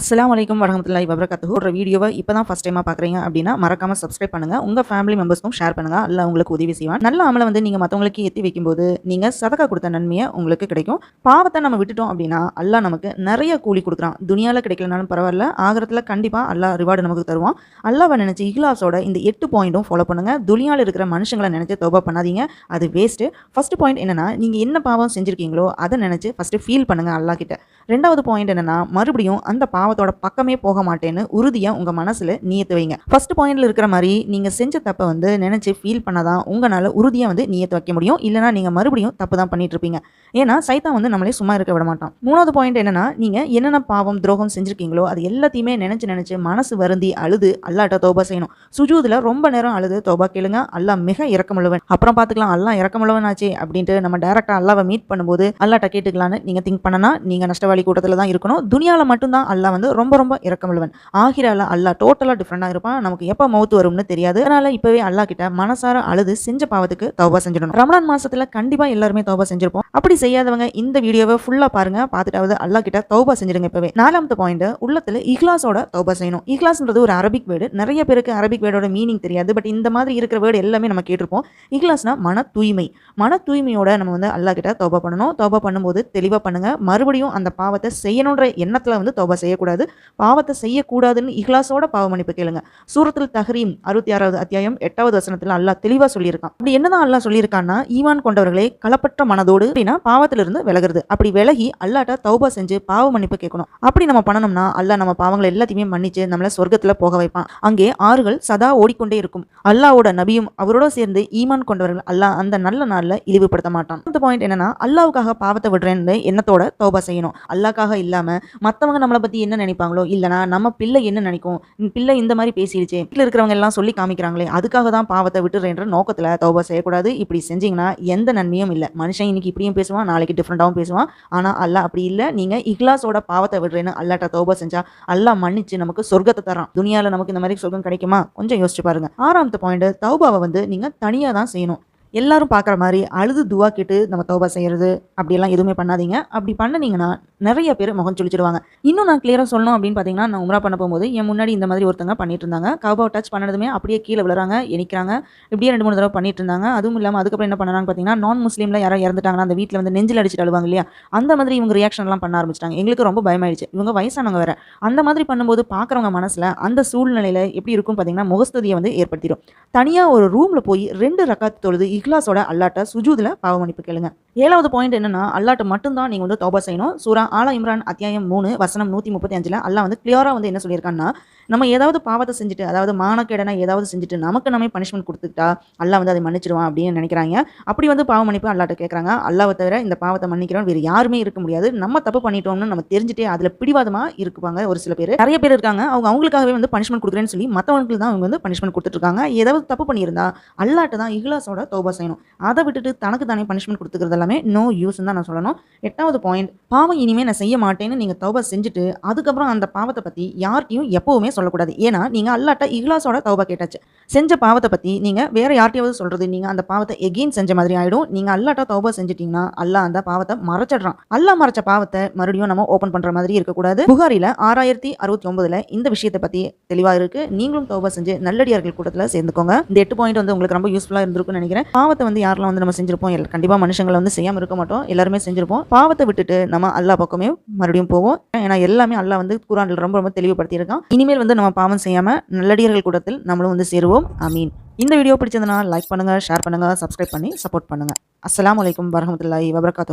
அஸ்ஸலாமு அலைக்கும் வரஹ்மத்துல்லாஹி வபரகாத்துஹு. ஒரு வீடியோவை இப்போ தான் ஃபஸ்ட் டைமாக பார்க்குறீங்க அப்படின்னா மறக்காமல் சப்ஸ்கிரைப் பண்ணுங்கள். உங்கள் ஃபேமிலி மெம்பர்ஸ்க்கும் ஷேர் பண்ணுங்கள். அல்லாஹ் உங்களுக்கு உதவி செய்வான். நல்ல அமலை வந்து நீங்கள் மற்றவங்களுக்கு எத்தி வைக்கும்போது நீங்கள் சதக்கா கொடுத்த நன்மையை உங்களுக்கு கிடைக்கும். பாவத்தை நம்ம விட்டுட்டோம் அப்படின்னா அல்லாஹ் நமக்கு நிறைய கூலி கொடுக்குறான். துனியாவில் கிடைக்கலனாலும் பரவாயில்ல, ஆகிரத்தில் கண்டிப்பாக அல்லாஹ் ரிவார்டு நமக்கு தருவான். அல்லாஹ்வை நினச்சி இஹ்லாஸோட இந்த 8 பாயிண்ட்டும் ஃபாலோ பண்ணுங்கள். துனியாவில் இருக்கிற மனுஷங்களை நினச்சி தௌபா பண்ணாதீங்க, அது வேஸ்ட்டு. ஃபஸ்ட்டு பாயிண்ட் என்னென்னா, நீங்கள் என்ன பாவம் செஞ்சுருக்கீங்களோ அதை நினச்சி ஃபஸ்ட்டு ஃபீல் பண்ணுங்கள் அல்லாஹ் கிட்ட. ரெண்டாவது பாயிண்ட் என்னென்னா, மறுபடியும் அந்த பாவத்தோட பக்கமே போக மாட்டேன்னு உறுதியாக உங்கள் மனசில் நியத்து வைங்க. ஃபர்ஸ்ட் பாயிண்ட்ல இருக்கிற மாதிரி நீங்கள் செஞ்ச தப்பை வந்து நினச்சி ஃபீல் பண்ணாதான் உங்களால் உறுதியாக வந்து நியத்து வைக்க முடியும். இல்லைனா நீங்கள் மறுபடியும் தப்பு தான் பண்ணிட்டு இருப்பீங்க. ஏன்னா சைத்தான் வந்து நம்மளே சும்மா இருக்க விட மாட்டான். மூணாவது பாயிண்ட் என்னன்னா, நீங்கள் என்னென்ன பாவம் துரோகம் செஞ்சுருக்கீங்களோ அது எல்லாத்தையுமே நினச்சி மனசு வருந்தி அழுது அல்லாட்ட தௌபா செய்யணும். சுஜூதில் ரொம்ப நேரம் அழுது தௌபா கேளுங்க. அல்லாஹ் மிக இரக்கமுள்ளவன். அப்புறம் பார்த்துக்கலாம், அல்லாஹ் இரக்கமுள்ளவன் ஆச்சு அப்படின்ட்டு நம்ம டேரக்டாக அல்லாவை மீட் பண்ணும்போது அல்லாட்ட கேட்டுக்கலான்னு நீங்கள் திங்க் பண்ணனா நீங்கள் நஷ்டவாளி கூட்டத்தில் தான் இருக்கணும். துனியாவில் மட்டும்தான் அல்லாஹ் வந்து ரொம்ப ரொம்ப இரக்கமுள்ளவன். ஆகிரால அல்லாஹ் டோட்டலாக டிஃப்ரெண்டாக இருப்பான். நமக்கு எப்போ மௌத்து வரும்னு தெரியாது. அதனால இப்போவே அல்லாஹ் கிட்ட மனசார அழுது செஞ்ச பாவத்துக்கு தௌபா செஞ்சிடணும். ரமலான் மாசத்துல கண்டிப்பாக எல்லாருமே தௌபா செஞ்சிருப்போம். அப்படி செய்யாதவங்க இந்த வீடியோவை ஃபுல்லாக பாருங்க, பார்த்துட்டாவது அல்லாஹ் கிட்ட தௌபா செஞ்சிடுங்க இப்போவே. நாலாவது பாயிண்ட், உள்ளத்தில் இஹ்லாஸோட தௌபா செய்யணும். இஹ்லாஸ்ன்றது ஒரு அரபிக் வேர்டு. நிறைய பேருக்கு அரபிக் வேர்டோட மீனிங் தெரியாது. பட் இந்த மாதிரி இருக்கிற வேர்டு எல்லாமே நம்ம கேட்டிருப்போம். இஹ்லாஸ்னா மன தூய்மை. மன தூய்மையோட நம்ம வந்து அல்லாஹ் கிட்ட தௌபா பண்ணணும். தௌபா பண்ணும்போது தெளிவாக பண்ணுங்க. மறுபடியும் அந்த பாவத்தை செய்யணுன்ற எண்ணத்தில் வந்து தௌபா செய்யக்கூடாது. பாவத்தை செய்யக்கூடாதுன்னு இஹ்லாஸோட பாவ மன்னிப்பு கேளுங்க. சூரத்துல் தஹ்ரீம் 66வது அத்தியாயம் 8வது வசனத்தில் அல்லாஹ் தெளிவாக சொல்லியிருக்கான். அப்படி என்னதான் அல்லாஹ் சொல்லியிருக்கான்னா, ஈமான் கொண்டவர்களே களப்பற்ற மனதோடு அப்படின்னா பாவத்திலிருந்து விலகுறது. அப்படி விலகி அல்லாட்ட தௌபா செஞ்சு பாவ மன்னிப்பு கேட்கணும். அப்படி நம்ம பண்ணணும்னா அல்லாஹ் நம்ம பாவங்களை எல்லாத்தையுமே மன்னிச்சு நம்மள சொர்க்கத்தில் போக வைப்பான். அங்கே ஆறுகள் சதா ஓடிக்கொண்டே இருக்கும். அல்லாஹ்வோட நபியும் அவரோட சேர்ந்து ஈமான் கொண்டவர்கள் அல்லாஹ் அந்த நல்ல நாளில் இழிவுபடுத்த மாட்டான். அந்த பாயிண்ட் என்னன்னா, அல்லாஹ்வுக்காக பாவத்தை விடுறேன்னு எண்ணத்தோட தௌபா செய்யணும். அல்லாஹ்க்காக இல்லாம மற்றவங்க நம்மளை பத்தி என்ன நினைப்பாங்களோ, இல்லைனா நம்ம பிள்ளை என்ன நினைக்கும், பிள்ளை இந்த மாதிரி பேசிடுச்சு, வீட்டில் இருக்கிறவங்க எல்லாம் சொல்லி காமிக்கிறாங்களே, அதுக்காக தான் பாவத்தை விட்டுறேன்ற நோக்கத்தில் தௌபா செய்யக்கூடாது. இப்படி செஞ்சீங்கன்னா எந்த நன்மையும் இல்லை. மனுஷன் இன்னைக்கு இப்படியும் பேசுவான், நாளைக்கு டிஃப்ரெண்டாகவும் பேசுவான். ஆனால் அல்லாஹ் அப்படி இல்லை. நீங்கள் இஹ்லாஸோட பாவத்தை விடுறேன்னு அல்லாட்ட தௌபா செஞ்சா அல்லாஹ் மன்னிச்சு நமக்கு சொர்க்கத்தை தரான். துனியாவில் நமக்கு இந்த மாதிரி சொர்க்கம் கிடைக்குமா? கொஞ்சம் யோசிச்சு பாருங்க. ஆறாவது பாயிண்ட், தௌபாவை வந்து நீங்கள் தனியாக தான் செய்யணும். எல்லாரும் பார்க்குற மாதிரி அழுது துவா கேட்டு நம்ம தௌபா செய்கிறது அப்படியெல்லாம் எதுவுமே பண்ணாதீங்க. அப்படி பண்ணிங்கன்னா நிறைய பேர் முகம் சுழிச்சிடுவாங்க. இன்னும் நான் கிளியராக சொல்லணும் அப்படின்னு பார்த்தீங்கன்னா, நான் உம்ரா பண்ண போகும்போது என் முன்னாடி இந்த மாதிரி ஒருத்தங்க பண்ணிட்டு இருந்தாங்க. கஅபாவை டச் பண்ணதுமே அப்படியே கீழே விழுறாங்க, எணிக்கிறாங்க. இப்படியே 2-3 தடவை பண்ணிட்டு இருந்தாங்க. அதுவும் இல்லாமல் அதுக்கப்புறம் என்ன பண்ணாங்க பார்த்தீங்கன்னா, நான் முஸ்லீமில் யாராவது இறந்துட்டாங்கன்னா அந்த வீட்டில் வந்து நெஞ்சில் அடிச்சுட்டு அழுவாங்க இல்லையா, அந்த மாதிரி இவங்க ரியாக்ஷன்லாம் பண்ண ஆரம்பிச்சிட்டாங்க. எங்களுக்கு ரொம்ப பயமாயிடுச்சு. இவங்க வயசானவங்க வேற. அந்த மாதிரி பண்ணும்போது பார்க்குறவங்க மனசில் அந்த சூழ்நிலையில் எப்படி இருக்கும் பார்த்தீங்கன்னா, முகஸ்துதியை வந்து ஏற்படுத்திடும். தனியாக ஒரு ரூமில் போய் 2 ரக்காத் தொழுது இஹ்லாஸோட அல்லாட்ட சுஜூதில் பாவ மன்னிப்பு கேளுங்க. ஏழாவது பாயிண்ட் என்னன்னா, அல்லாட்ட மட்டும்தான் நீங்கள் வந்து தௌபா செய்யணும். சூரா ஆல இம்ரான் அத்தியாயம் 3 வசனம் 135 அல்லாஹ் வந்து கிளியராக வந்து என்ன சொல்லியிருக்கான்னா, நம்ம ஏதாவது பாவத்தை செஞ்சுட்டு, அதாவது மானக்கேடனா ஏதாவது செஞ்சுட்டு நமக்கு நம்ம பனிஷ்மெண்ட் கொடுத்துக்கிட்டா அல்லாஹ் வந்து அதை மன்னிச்சிடுவான் அப்படின்னு நினைக்கிறாங்க. அப்படி வந்து பாவ மன்னிப்பு அல்லாட்ட கேட்குறாங்க. அல்லாஹ்வை தவிர இந்த பாவத்தை மன்னிக்கிறோம் வேறு யாருமே இருக்க முடியாது. நம்ம தப்பு பண்ணிட்டோம்னு நம்ம தெரிஞ்சுட்டே அதில் பிடிவாதமாக இருக்குவாங்க ஒரு சில பேர். நிறைய பேர் இருக்காங்க, அவங்களுக்காகவே வந்து பனிஷ்மெண்ட் கொடுக்குறேன்னு சொல்லி மற்றவங்களுக்கு தான் அவங்க வந்து பனிஷ்மெண்ட் கொடுத்துட்டு இருக்காங்க. ஏதாவது தப்பு பண்ணியிருந்தா அல்லாட்ட தான் இஹ்லாஸோட தௌபா செய்யணும். அதை விட்டுட்டு தனக்கு தானே பனிஷ்மெண்ட் கொடுத்துக்கிறது எல்லாமே நோ யூஸ்ன்னு தான் நான் சொல்லணும். எட்டாவது பாயிண்ட், பாவம் இனிமேல் நான் செய்ய மாட்டேன்னு நீங்கள் தௌபா செஞ்சுட்டு அதுக்கப்புறம் அந்த பாவத்தை பற்றி யார்கிட்டையும் எப்போவுமே சொல்லக்கூடாது. ஏன்னா நீங்கள் அல்லாட்ட இஹ்லாஸோட தௌபா கேட்டாச்சு. செஞ்ச பாவத்தை பற்றி நீங்கள் வேற யார்ட்டையாவது சொல்கிறது, நீங்கள் அந்த பாவத்தை எகெயின் செஞ்ச மாதிரி ஆகிடும். நீங்கள் அல்லாட்ட தௌபா செஞ்சிட்டிங்கன்னா அல்லாஹ் அந்த பாவத்தை மறைச்சிடுறான். அல்லாஹ் மறைச்ச பாவத்தை மறுபடியும் நம்ம ஓப்பன் பண்ணுற மாதிரி இருக்கக்கூடாது. புகாரில் 6069 இந்த விஷயத்தை பற்றி தெளிவாக இருக்குது. நீங்களும் தௌபா செஞ்சு நல்லடியார்கள் கூட்டத்தில் சேர்ந்துக்கோங்க. இந்த 8 பாயிண்ட் வந்து உங்களுக்கு ரொம்ப யூஸ்ஃபுல்லாக இருந்திருக்குன்னு நினைக்கிறேன். பாவத்தை வந்து யாரெல்லாம் வந்து நம்ம செஞ்சிருப்போம், கண்டிப்பாக மனுஷங்களை வந்து செய்யாமல் இருக்க மாட்டோம். எல்லாருமே செஞ்சிருப்போம். பாவத்தை விட்டுட்டு நம்ம அல்லாஹ் பக்கமே மறுபடியும் போவோம். ஏன்னா எல்லாமே அல்லாஹ் வந்து குர்ஆனில் ரொம்ப ரொம்ப தெளிவுபடுத்தி இருக்கான். இனிமேல் வந்து நம்ம பாவம் செய்யாமல் நல்லடியார்கள் கூட்டத்தில் நம்மளும் வந்து சேருவோம். ஆமீன். இந்த வீடியோ பிடிச்சதுன்னா லைக் பண்ணுங்க, ஷேர் பண்ணுங்க, சப்ஸ்கிரைப் பண்ணி சப்போர்ட் பண்ணுங்க. அஸ்ஸலாமு அலைக்கும் வரஹ்மத்துல்லாஹி வபரகாத்துஹு.